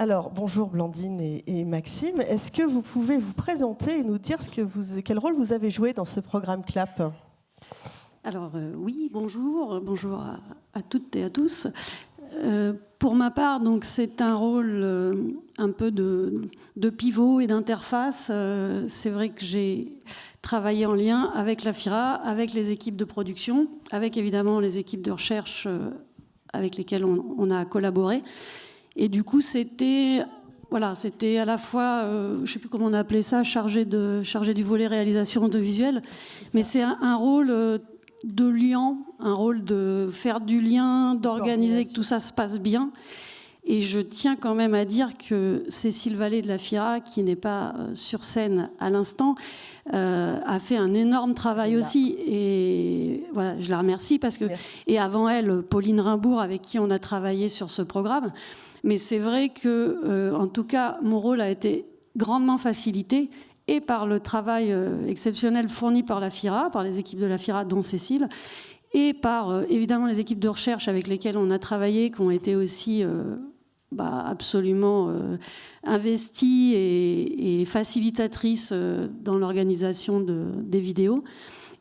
Alors, bonjour Blandine et Maxime. Est-ce que vous pouvez vous présenter et nous dire quel rôle vous avez joué dans ce programme CLAP ? Alors oui, bonjour à toutes et à tous. Pour ma part, donc, c'est un rôle un peu de pivot et d'interface. C'est vrai que j'ai travaillé en lien avec la FIRA, avec les équipes de production, avec évidemment les équipes de recherche avec lesquelles on a collaboré. Et du coup, c'était à la fois, je ne sais plus comment on a appelé ça, chargé du volet réalisation audiovisuelle, mais c'est un rôle de lien, un rôle de faire du lien, d'organiser que tout ça se passe bien. Et je tiens quand même à dire que Cécile Vallée de la FIRA, qui n'est pas sur scène à l'instant, a fait un énorme travail aussi. Et voilà, je la remercie parce que... Et avant elle, Pauline Rimbourg, avec qui on a travaillé sur ce programme. Mais c'est vrai que, en tout cas, mon rôle a été grandement facilité et par le travail exceptionnel fourni par la FIRA, par les équipes de la FIRA, dont Cécile, et par, évidemment, les équipes de recherche avec lesquelles on a travaillé, qui ont été aussi absolument investies et facilitatrices dans l'organisation des vidéos.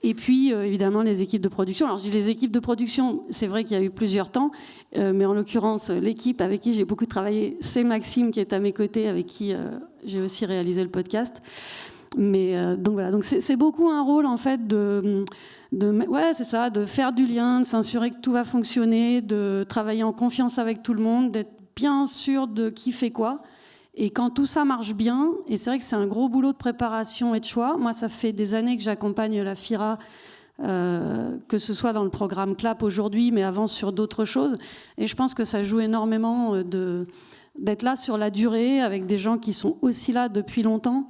Et puis, évidemment, les équipes de production. Alors, je dis les équipes de production, c'est vrai qu'il y a eu plusieurs temps, mais en l'occurrence, l'équipe avec qui j'ai beaucoup travaillé, c'est Maxime qui est à mes côtés, avec qui j'ai aussi réalisé le podcast. Mais donc voilà, donc c'est beaucoup un rôle, en fait, c'est ça, de faire du lien, de s'assurer que tout va fonctionner, de travailler en confiance avec tout le monde, d'être bien sûr de qui fait quoi. Et quand tout ça marche bien, et c'est vrai que c'est un gros boulot de préparation et de choix. Moi, ça fait des années que j'accompagne la FIRA, que ce soit dans le programme CLAP aujourd'hui, mais avant sur d'autres choses. Et je pense que ça joue énormément d'être là sur la durée, avec des gens qui sont aussi là depuis longtemps.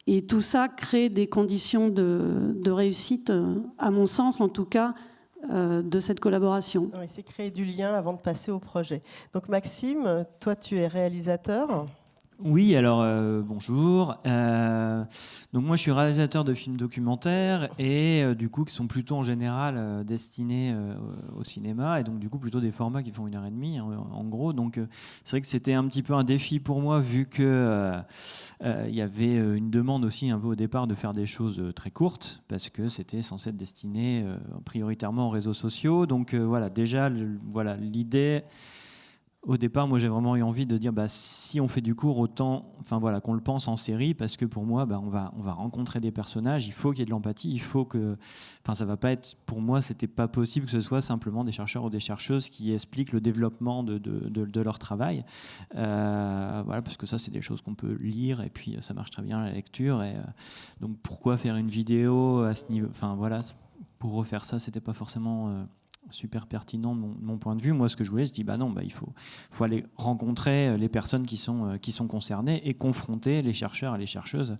Et tout ça crée des conditions de réussite, à mon sens en tout cas, de cette collaboration. Oui, c'est créer du lien avant de passer au projet. Donc Maxime, toi tu es réalisateur. Oui, alors bonjour. Donc moi je suis réalisateur de films documentaires et du coup qui sont plutôt en général destinés au cinéma et donc du coup plutôt des formats qui font 1h30 en gros. Donc c'est vrai que c'était un petit peu un défi pour moi vu que il y avait une demande aussi un peu au départ de faire des choses très courtes parce que c'était censé être destiné prioritairement aux réseaux sociaux. Donc voilà, déjà l'idée. Au départ, moi, j'ai vraiment eu envie de dire, si on fait du court, autant, qu'on le pense en série, parce que pour moi, on va rencontrer des personnages. Il faut qu'il y ait de l'empathie. Il faut que, ça va pas être, pour moi, c'était pas possible que ce soit simplement des chercheurs ou des chercheuses qui expliquent le développement de leur travail. Parce que ça, c'est des choses qu'on peut lire et puis ça marche très bien à la lecture. Et donc, pourquoi faire une vidéo à ce niveau ? Pour refaire ça, c'était pas forcément super pertinent de mon point de vue. Moi, ce que je voulais, je dis il faut aller rencontrer les personnes qui sont concernées et confronter les chercheurs et les chercheuses.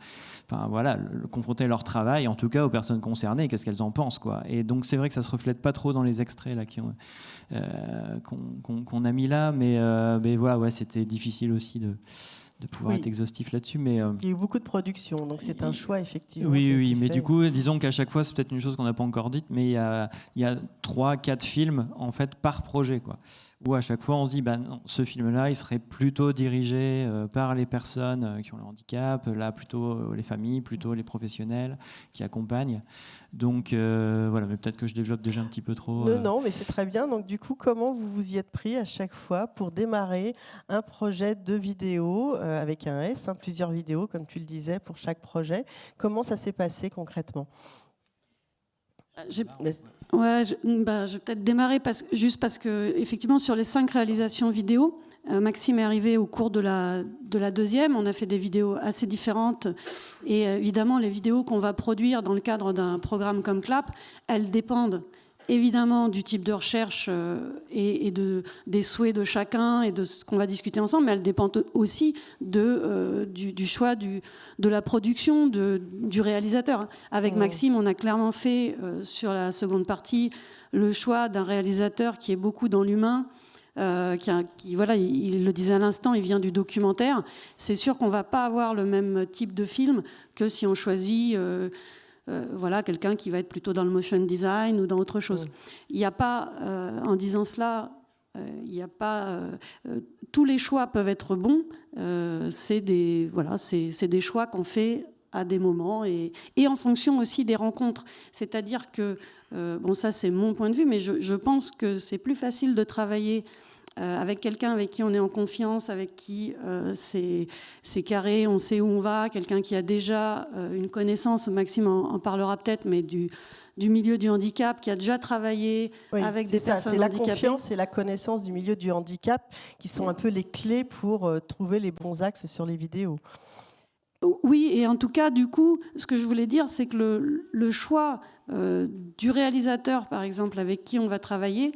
Confronter leur travail, en tout cas aux personnes concernées, et qu'est-ce qu'elles en pensent, quoi. Et donc c'est vrai que ça se reflète pas trop dans les extraits là qu'on a mis là, mais voilà, ouais, c'était difficile aussi de pouvoir être exhaustif là-dessus. Mais, il y a eu beaucoup de production, donc c'est un choix effectivement. Oui, mais du coup, disons qu'à chaque fois, c'est peut-être une chose qu'on n'a pas encore dite, mais il y a 3-4 films en fait par projet, quoi. Où à chaque fois on se dit non, ce film-là, il serait plutôt dirigé par les personnes qui ont le handicap, là plutôt les familles, plutôt les professionnels qui accompagnent. Donc voilà, mais peut-être que je développe déjà un petit peu trop. Non, mais c'est très bien. Donc du coup, comment vous vous y êtes pris à chaque fois pour démarrer un projet de vidéo avec un S, plusieurs vidéos, comme tu le disais, pour chaque projet. Comment ça s'est passé concrètement ? Je vais peut-être démarrer juste parce que, effectivement, sur les 5 réalisations vidéo, Maxime est arrivé au cours de la deuxième. On a fait des vidéos assez différentes. Et évidemment, les vidéos qu'on va produire dans le cadre d'un programme comme CLAP, elles dépendent évidemment du type de recherche et des souhaits de chacun et de ce qu'on va discuter ensemble, mais elles dépendent aussi du choix de la production, du réalisateur. Avec Maxime, on a clairement fait, sur la seconde partie, le choix d'un réalisateur qui est beaucoup dans l'humain, il le disait à l'instant, il vient du documentaire. C'est sûr qu'on ne va pas avoir le même type de film que si on choisit... quelqu'un qui va être plutôt dans le motion design ou dans autre chose. Il n'y a pas, en disant cela, Il n'y a pas tous les choix peuvent être bons. C'est des choix qu'on fait à des moments et en fonction aussi des rencontres. C'est-à-dire que ça c'est mon point de vue, mais je pense que c'est plus facile de travailler avec quelqu'un avec qui on est en confiance, avec qui c'est carré, on sait où on va, quelqu'un qui a déjà une connaissance, Maxime en parlera peut-être, mais du milieu du handicap, qui a déjà travaillé avec des personnes handicapées. C'est la confiance et la connaissance du milieu du handicap qui sont un peu les clés pour trouver les bons axes sur les vidéos. Oui, et en tout cas, du coup, ce que je voulais dire, c'est que le choix du réalisateur, par exemple, avec qui on va travailler,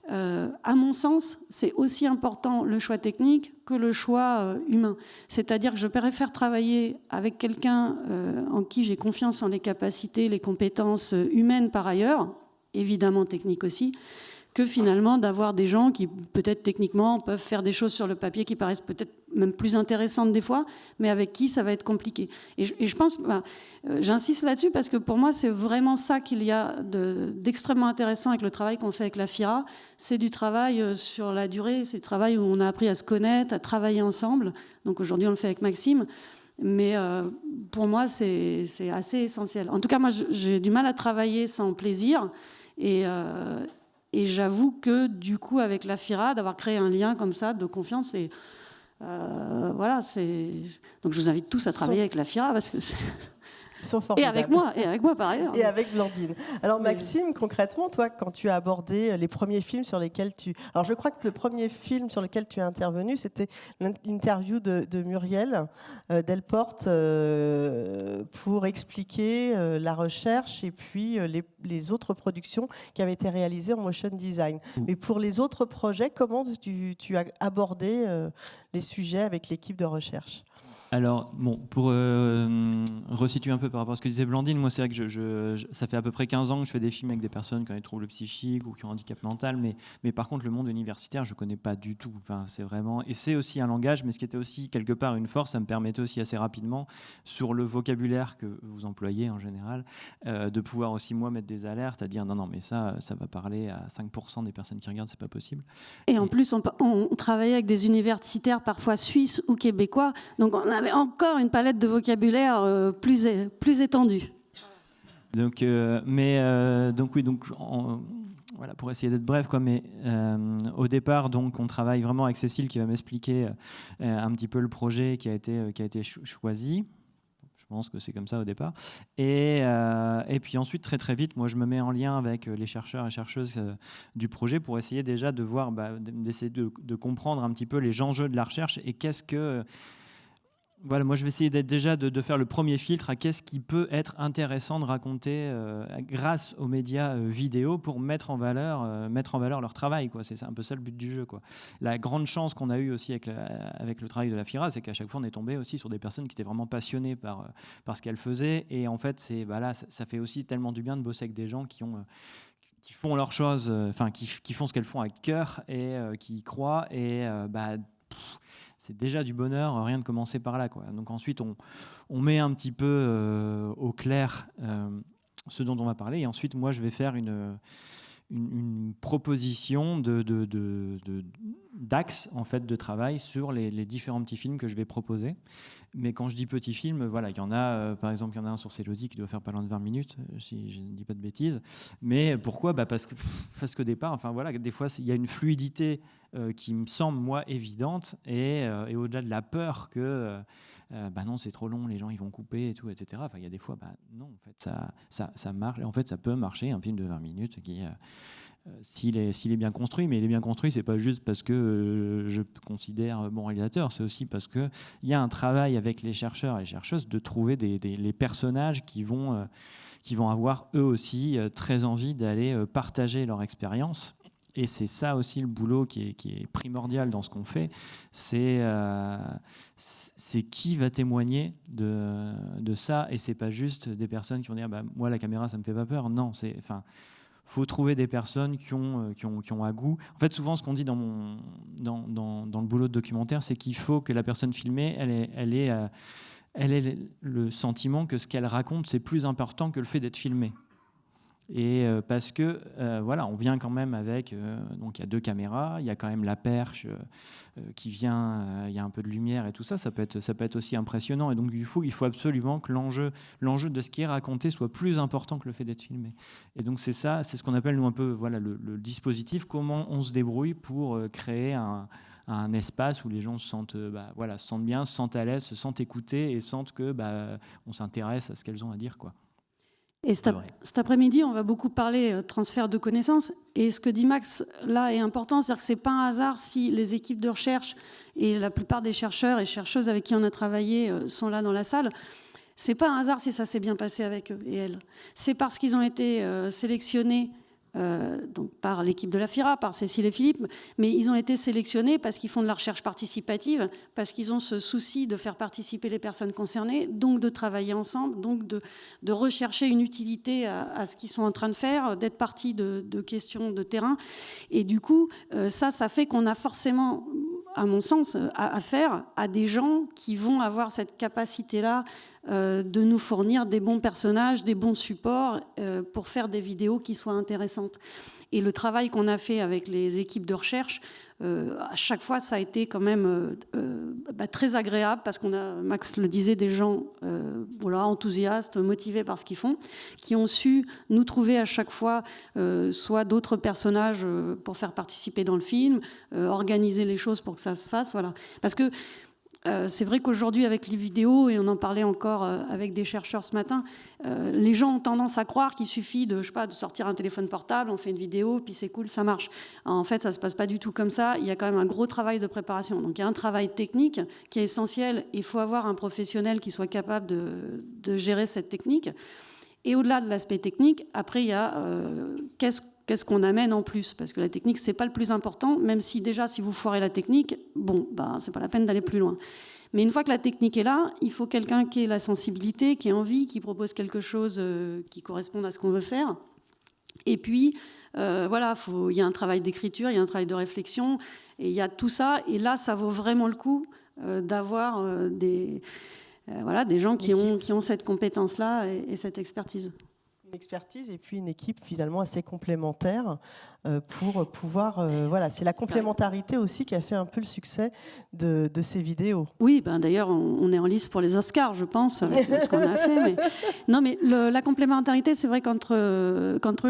à mon sens, c'est aussi important le choix technique que le choix humain. C'est-à-dire que je préfère travailler avec quelqu'un en qui j'ai confiance en les capacités, les compétences humaines par ailleurs, évidemment techniques aussi, que finalement d'avoir des gens qui peut-être techniquement peuvent faire des choses sur le papier qui paraissent peut-être même plus intéressantes des fois, mais avec qui ça va être compliqué. Et je pense, j'insiste là-dessus parce que pour moi c'est vraiment ça qu'il y a d'extrêmement intéressant avec le travail qu'on fait avec la FIRA. C'est du travail sur la durée, c'est du travail où on a appris à se connaître, à travailler ensemble. Donc aujourd'hui on le fait avec Maxime. Mais pour moi c'est assez essentiel. En tout cas moi j'ai du mal à travailler sans plaisir et j'avoue que du coup, avec la FIRA, d'avoir créé un lien comme ça de confiance, et voilà, donc je vous invite tous à travailler avec la FIRA parce que et avec moi par ailleurs. Et avec Blandine. Alors Maxime, concrètement, toi, quand tu as abordé les premiers films sur lesquels alors je crois que le premier film sur lequel tu es intervenu, c'était l'interview de Muriel Delporte pour expliquer la recherche et puis les autres productions qui avaient été réalisées en motion design. Mais pour les autres projets, comment tu as abordé les sujets avec l'équipe de recherche ? Alors, bon, pour resituer un peu par rapport à ce que disait Blandine, moi, c'est vrai que ça fait à peu près 15 ans que je fais des films avec des personnes qui ont des troubles psychiques ou qui ont un handicap mental, mais par contre, le monde universitaire, je ne connais pas du tout. Enfin, c'est vraiment... Et c'est aussi un langage, mais ce qui était aussi quelque part une force, ça me permettait aussi assez rapidement, sur le vocabulaire que vous employez en général, de pouvoir aussi, moi, mettre des alertes, à dire non, mais ça va parler à 5% des personnes qui regardent, c'est pas possible. Et en plus, on travaillait avec des universitaires, parfois suisses ou québécois, donc on avait encore une palette de vocabulaire plus étendue. Donc, voilà, pour essayer d'être bref, quoi, mais au départ, donc, on travaille vraiment avec Cécile qui va m'expliquer un petit peu le projet qui a été choisi. Je pense que c'est comme ça au départ. Et puis ensuite, très très vite, moi je me mets en lien avec les chercheurs et chercheuses du projet pour essayer déjà de voir, d'essayer de comprendre un petit peu les enjeux de la recherche et qu'est-ce que... Voilà, moi je vais essayer de faire le premier filtre à qu'est-ce qui peut être intéressant de raconter grâce aux médias vidéo pour mettre en valeur leur travail, quoi. C'est un peu ça le but du jeu, quoi. La grande chance qu'on a eue aussi avec le travail de la FIRA, c'est qu'à chaque fois on est tombé aussi sur des personnes qui étaient vraiment passionnées par ce qu'elles faisaient, et en fait ça fait aussi tellement du bien de bosser avec des gens qui font leurs choses, qui font ce qu'elles font avec cœur et qui y croient, et c'est déjà du bonheur, rien de commencer par là, quoi. Donc ensuite, on met un petit peu au clair ce dont on va parler, et ensuite, moi, je vais faire une proposition d'axe en fait de travail sur les différents petits films que je vais proposer. Mais quand je dis petits films, voilà, il y en a, par exemple, il y en a un sur Célodie qui doit faire pas loin de 20 minutes, si je ne dis pas de bêtises. Mais pourquoi ? Parce qu'au départ, enfin voilà, des fois, il y a une fluidité qui me semble, moi, évidente, et au-delà de la peur que non, c'est trop long, les gens ils vont couper et tout, etc. Enfin, il y a des fois, non, en fait, ça marche. Et en fait, ça peut marcher, un film de 20 minutes qui s'il est bien construit, mais il est bien construit, c'est pas juste parce que je considère bon réalisateur, c'est aussi parce que il y a un travail avec les chercheurs et les chercheuses de trouver les personnages qui vont avoir eux aussi très envie d'aller partager leur expérience. Et c'est ça aussi le boulot qui est primordial dans ce qu'on fait, c'est qui va témoigner de ça, et c'est pas juste des personnes qui vont dire moi la caméra ça me fait pas peur. Non, faut trouver des personnes qui ont à goût. En fait, souvent, ce qu'on dit dans le boulot de documentaire, c'est qu'il faut que la personne filmée, elle ait le sentiment que ce qu'elle raconte, c'est plus important que le fait d'être filmée. Et parce que voilà, on vient quand même avec, donc il y a 2 caméras, il y a quand même la perche qui vient, il y a un peu de lumière et tout ça, ça peut être aussi impressionnant. Et donc du coup, il faut absolument que l'enjeu de ce qui est raconté soit plus important que le fait d'être filmé. Et donc c'est ça, c'est ce qu'on appelle nous un peu voilà, le dispositif, comment on se débrouille pour créer un espace où les gens se sentent, se sentent bien, se sentent à l'aise, se sentent écoutés et sentent que on s'intéresse à ce qu'elles ont à dire, quoi. Et cet après-midi, on va beaucoup parler transfert de connaissances. Et ce que dit Max, là, est important. C'est-à-dire que ce n'est pas un hasard si les équipes de recherche et la plupart des chercheurs et chercheuses avec qui on a travaillé sont là dans la salle. Ce n'est pas un hasard si ça s'est bien passé avec eux et elles. C'est parce qu'ils ont été sélectionnés donc par l'équipe de la FIRA, par Cécile et Philippe, mais ils ont été sélectionnés parce qu'ils font de la recherche participative, parce qu'ils ont ce souci de faire participer les personnes concernées, donc de travailler ensemble, donc de rechercher une utilité à ce qu'ils sont en train de faire, d'être partie de questions de terrain. Et du coup, ça fait qu'on a forcément, à mon sens, affaire à des gens qui vont avoir cette capacité-là de nous fournir des bons personnages, des bons supports pour faire des vidéos qui soient intéressantes. Et le travail qu'on a fait avec les équipes de recherche, à chaque fois, ça a été quand même très agréable parce qu'on a, Max le disait, des gens enthousiastes, motivés par ce qu'ils font, qui ont su nous trouver à chaque fois soit d'autres personnages pour faire participer dans le film, organiser les choses pour que ça se fasse. Voilà. Parce que c'est vrai qu'aujourd'hui, avec les vidéos, et on en parlait encore avec des chercheurs ce matin, les gens ont tendance à croire qu'il suffit de sortir un téléphone portable, on fait une vidéo, puis c'est cool, ça marche. En fait, ça ne se passe pas du tout comme ça. Il y a quand même un gros travail de préparation. Donc, il y a un travail technique qui est essentiel. Il faut avoir un professionnel qui soit capable de gérer cette technique. Et au-delà de l'aspect technique, après, il y a qu'est-ce qu'on amène en plus ? Parce que la technique, c'est pas le plus important, même si déjà, si vous foirez la technique, c'est pas la peine d'aller plus loin. Mais une fois que la technique est là, il faut quelqu'un qui ait la sensibilité, qui ait envie, qui propose quelque chose qui corresponde à ce qu'on veut faire. Et puis, il y a un travail d'écriture, il y a un travail de réflexion, et il y a tout ça. Et là, ça vaut vraiment le coup d'avoir des gens qui ont cette compétence-là et cette expertise. Une expertise et puis une équipe finalement assez complémentaire pour pouvoir... c'est la complémentarité aussi qui a fait un peu le succès de ces vidéos. Oui, d'ailleurs, on est en lice pour les Oscars, je pense, avec ce qu'on a fait. Mais la complémentarité, c'est vrai qu'entre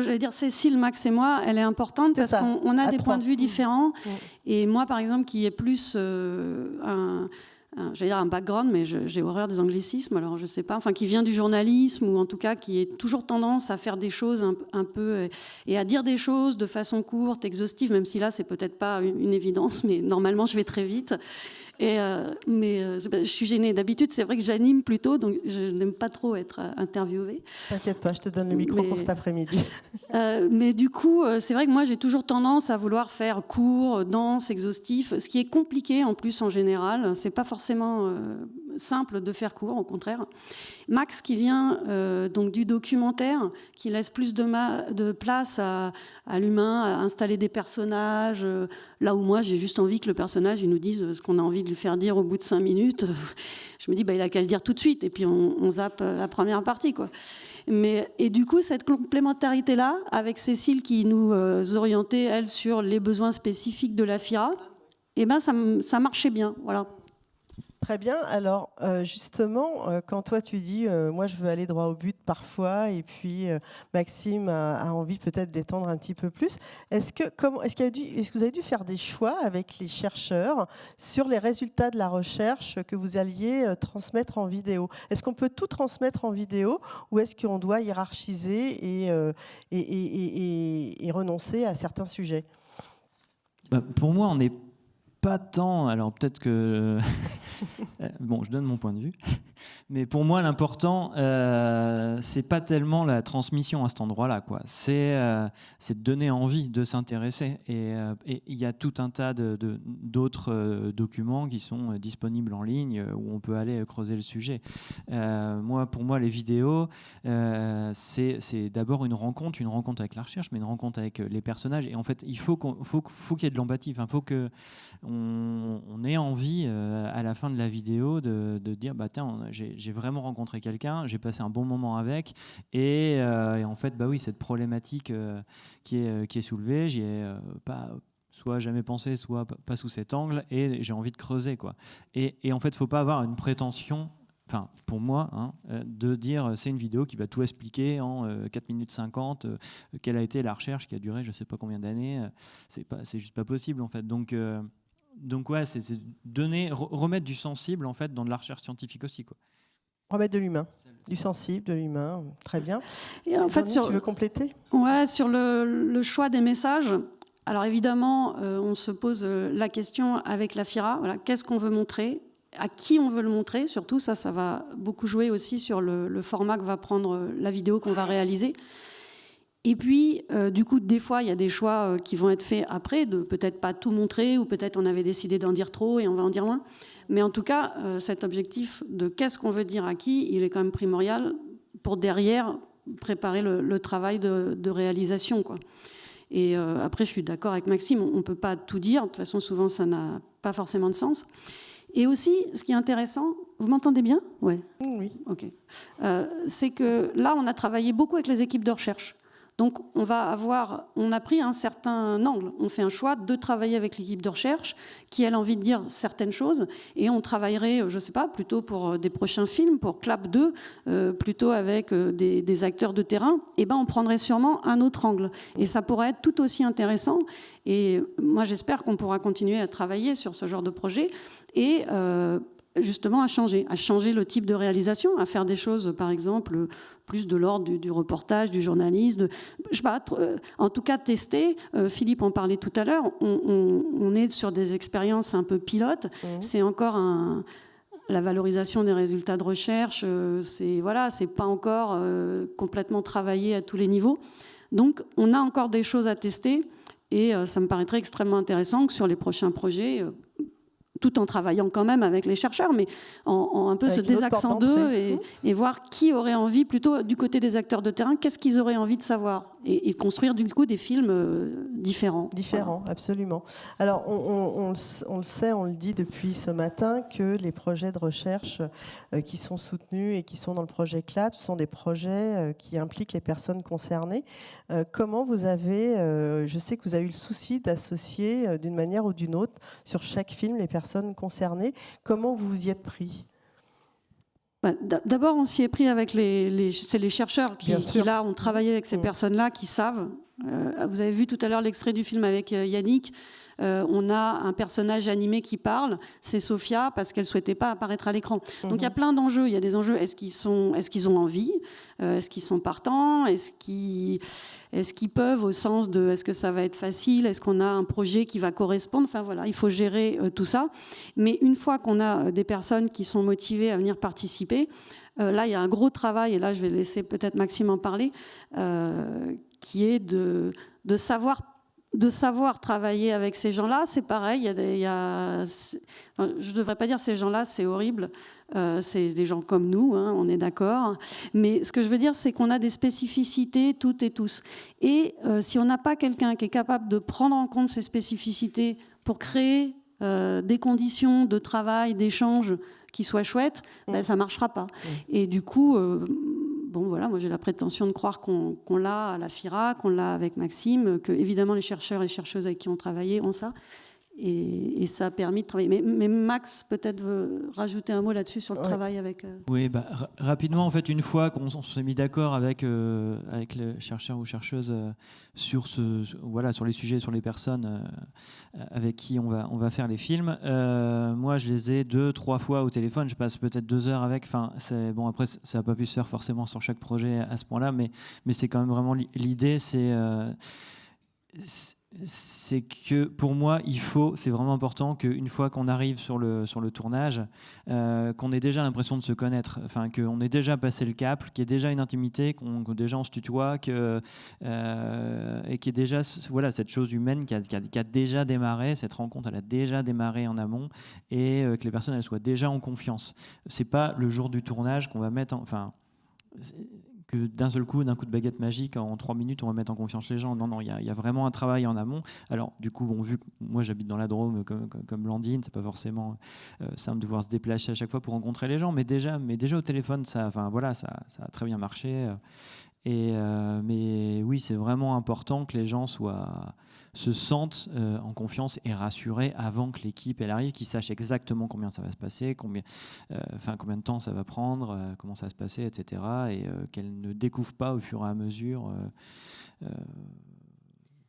j'allais dire, Cécile, Max et moi, elle est importante parce qu'on a des points de vue différents. Et moi, par exemple, qui est plus un background, mais j'ai horreur des anglicismes, alors je sais pas, qui vient du journalisme, ou en tout cas qui est toujours tendance à faire des choses un peu, et à dire des choses de façon courte, exhaustive, même si là, c'est peut-être pas une évidence, mais normalement, je vais très vite. Je suis gênée. D'habitude, c'est vrai que j'anime plutôt, donc je n'aime pas trop être interviewée. T'inquiète pas, je te donne le micro pour cet après-midi. Mais du coup, c'est vrai que moi, j'ai toujours tendance à vouloir faire court, dense, exhaustif, ce qui est compliqué en plus en général. C'est pas forcément simple de faire court, au contraire. Max, qui vient donc du documentaire, qui laisse plus de place à l'humain, à installer des personnages, là où moi, j'ai juste envie que le personnage il nous dise ce qu'on a envie de lui faire dire au bout de 5 minutes. Je me dis, il a qu'à le dire tout de suite, et puis on zappe la première partie, quoi. Et du coup, cette complémentarité-là, avec Cécile qui nous orientait, elle, sur les besoins spécifiques de la FIRA, ça marchait bien, voilà. Très bien. Alors, justement, quand toi tu dis moi je veux aller droit au but parfois, et puis Maxime a envie peut-être d'étendre un petit peu plus, est-ce que vous avez dû faire des choix avec les chercheurs sur les résultats de la recherche que vous alliez transmettre en vidéo ? Est-ce qu'on peut tout transmettre en vidéo, ou est-ce qu'on doit hiérarchiser et renoncer à certains sujets ? Pour moi, on n'est pas tant... Alors peut-être que... je donne mon point de vue. Mais pour moi, l'important, c'est pas tellement la transmission à cet endroit-là, quoi. C'est de donner envie de s'intéresser. Et il y a tout un tas d'autres documents qui sont disponibles en ligne où on peut aller creuser le sujet. Pour moi, les vidéos, c'est d'abord une rencontre avec la recherche, mais une rencontre avec les personnages. Et en fait, il faut qu'il y ait de l'empathie. Il faut qu'on on ait envie à la fin de la vidéo de dire bah tiens, j'ai vraiment rencontré quelqu'un, j'ai passé un bon moment avec, et en fait bah oui, cette problématique qui est soulevée, j'y ai pas soit jamais pensé, soit pas sous cet angle, et j'ai envie de creuser, quoi. Et en fait, faut pas avoir une prétention, enfin pour moi, hein, de dire c'est une vidéo qui va tout expliquer en 4 minutes 50, quelle a été la recherche qui a duré je sais pas combien d'années, c'est juste pas possible en fait. Donc ouais, c'est remettre du sensible en fait dans de la recherche scientifique aussi, quoi. Remettre de l'humain, du sensible, de l'humain, très bien. Et en fait, tu veux compléter ? Ouais, sur le choix des messages. Alors évidemment, on se pose la question avec la FIRA, voilà, qu'est-ce qu'on veut montrer, à qui on veut le montrer, surtout ça va beaucoup jouer aussi sur le format que va prendre la vidéo qu'on va réaliser. Et puis, du coup, des fois, il y a des choix qui vont être faits après, de peut-être pas tout montrer, ou peut-être on avait décidé d'en dire trop et on va en dire moins. Mais en tout cas, cet objectif de qu'est-ce qu'on veut dire à qui, il est quand même primordial pour derrière préparer le travail de réalisation, quoi. Et après, je suis d'accord avec Maxime, on ne peut pas tout dire. De toute façon, souvent, ça n'a pas forcément de sens. Et aussi, ce qui est intéressant, vous m'entendez bien ? Ouais. Oui. Ok. C'est que là, on a travaillé beaucoup avec les équipes de recherche. Donc, on a pris un certain angle. On fait un choix de travailler avec l'équipe de recherche qui a envie de dire certaines choses. Et on travaillerait, je ne sais pas, plutôt pour des prochains films, pour Clap 2, plutôt avec des acteurs de terrain. Et ben, on prendrait sûrement un autre angle. Et ça pourrait être tout aussi intéressant. Et moi, j'espère qu'on pourra continuer à travailler sur ce genre de projet. Et justement à changer le type de réalisation, à faire des choses, par exemple, plus de l'ordre du reportage, du journalisme, je sais pas, en tout cas tester. Philippe en parlait tout à l'heure, on est sur des expériences un peu pilotes, c'est encore la valorisation des résultats de recherche, c'est pas encore complètement travaillé à tous les niveaux. Donc on a encore des choses à tester, et ça me paraîtrait extrêmement intéressant que sur les prochains projets, tout en travaillant quand même avec les chercheurs, mais en un peu se désaxant d'eux et voir qui aurait envie, plutôt du côté des acteurs de terrain, qu'est-ce qu'ils auraient envie de savoir, et construire du coup des films différents. Différents, voilà. Absolument. Alors, on le sait, on le dit depuis ce matin, que les projets de recherche qui sont soutenus et qui sont dans le projet CLAP sont des projets qui impliquent les personnes concernées. Comment vous avez, je sais que vous avez eu le souci d'associer d'une manière ou d'une autre sur chaque film les personnes concernées. Comment vous vous y êtes pris ? D'abord, on s'y est pris avec c'est les chercheurs qui là, ont travaillé avec ces personnes-là, qui savent. Vous avez vu tout à l'heure l'extrait du film avec Yannick. On a un personnage animé qui parle, c'est Sophia, parce qu'elle ne souhaitait pas apparaître à l'écran. Donc il y a plein d'enjeux. Il y a des enjeux, est-ce qu'ils ont envie, est-ce qu'ils sont partants, est-ce qu'ils peuvent, au sens de est-ce que ça va être facile, est-ce qu'on a un projet qui va correspondre, enfin voilà, il faut gérer tout ça. Mais une fois qu'on a des personnes qui sont motivées à venir participer, là il y a un gros travail, et là je vais laisser peut-être Maxime en parler, qui est de savoir travailler avec ces gens-là. C'est pareil, je ne devrais pas dire ces gens-là, c'est horrible, c'est des gens comme nous, hein, on est d'accord, mais ce que je veux dire, c'est qu'on a des spécificités toutes et tous, et si on n'a pas quelqu'un qui est capable de prendre en compte ces spécificités pour créer des conditions de travail, d'échange qui soient chouettes, ben, ça ne marchera pas. Et du coup, voilà, moi j'ai la prétention de croire qu'on l'a à la FIRA, qu'on l'a avec Maxime, que évidemment les chercheurs et les chercheuses avec qui on travaillé ont ça, et ça a permis de travailler. Mais Max peut-être veut rajouter un mot là-dessus sur le travail avec... Oui, rapidement, en fait, une fois qu'on s'est mis d'accord avec les chercheurs ou chercheuses sur les sujets, sur les personnes avec qui on va faire les films, moi je les ai 2-3 fois au téléphone, je passe peut-être 2 heures avec, après ça n'a pas pu se faire forcément sur chaque projet à ce point-là, mais c'est quand même vraiment l'idée, c'est que pour moi, c'est vraiment important qu'une fois qu'on arrive sur le tournage, qu'on ait déjà l'impression de se connaître, qu'on ait déjà passé le cap, qu'il y ait déjà une intimité, qu'on déjà on se tutoie, et qu'il y ait déjà cette chose humaine qui a déjà démarré, cette rencontre, elle a déjà démarré en amont, et que les personnes elles soient déjà en confiance. C'est pas le jour du tournage qu'on va mettre d'un seul coup, d'un coup de baguette magique, en 3 minutes, on va mettre en confiance les gens. Non, il y a vraiment un travail en amont. Alors, du coup, vu que moi, j'habite dans la Drôme, comme Blandine, c'est pas forcément simple de devoir se déplacer à chaque fois pour rencontrer les gens. Mais déjà au téléphone, ça a très bien marché. Mais oui, c'est vraiment important que les gens se sentent en confiance et rassurés avant que l'équipe elle arrive, qu'ils sachent exactement combien ça va se passer, combien de temps ça va prendre, comment ça va se passer, etc. Et qu'elles ne découvrent pas au fur et à mesure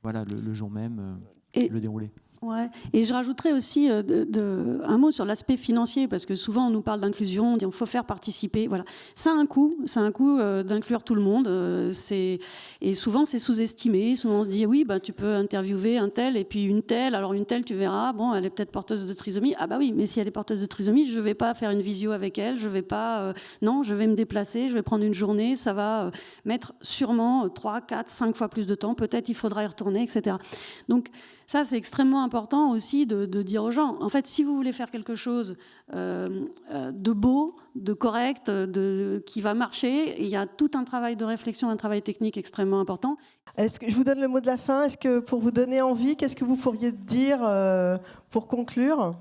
le jour même le déroulé. Ouais. Et je rajouterais aussi un mot sur l'aspect financier, parce que souvent on nous parle d'inclusion, on dit qu'il faut faire participer. Voilà. Ça a un coût d'inclure tout le monde. Et souvent c'est sous-estimé. Souvent on se dit oui, tu peux interviewer un tel et puis une telle. Alors une telle, tu verras, bon, elle est peut-être porteuse de trisomie. Ah bah oui, mais si elle est porteuse de trisomie, je ne vais pas faire une visio avec elle. Je vais pas. Non, je vais me déplacer, je vais prendre une journée. Ça va mettre sûrement 3, 4, 5 fois plus de temps. Peut-être il faudra y retourner, etc. Donc ça, c'est extrêmement important aussi de dire aux gens, en fait, si vous voulez faire quelque chose de beau, de correct, qui va marcher, il y a tout un travail de réflexion, un travail technique extrêmement important. Est-ce que je vous donne le mot de la fin? Est-ce que pour vous donner envie, qu'est-ce que vous pourriez dire pour conclure?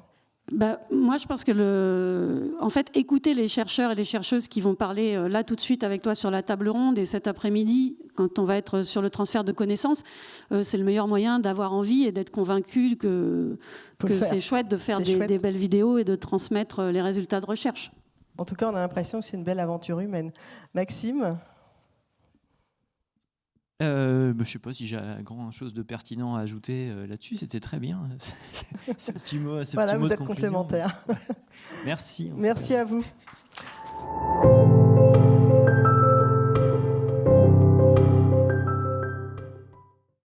Moi, je pense que en fait, écouter les chercheurs et les chercheuses qui vont parler là tout de suite avec toi sur la table ronde et cet après-midi, quand on va être sur le transfert de connaissances, c'est le meilleur moyen d'avoir envie et d'être convaincu que c'est chouette de faire des belles vidéos et de transmettre les résultats de recherche. En tout cas, on a l'impression que c'est une belle aventure humaine. Maxime ? Je ne sais pas si j'ai grand chose de pertinent à ajouter là-dessus. C'était très bien. Ce petit mot, voilà, vous êtes complémentaires. Merci. Merci à vous.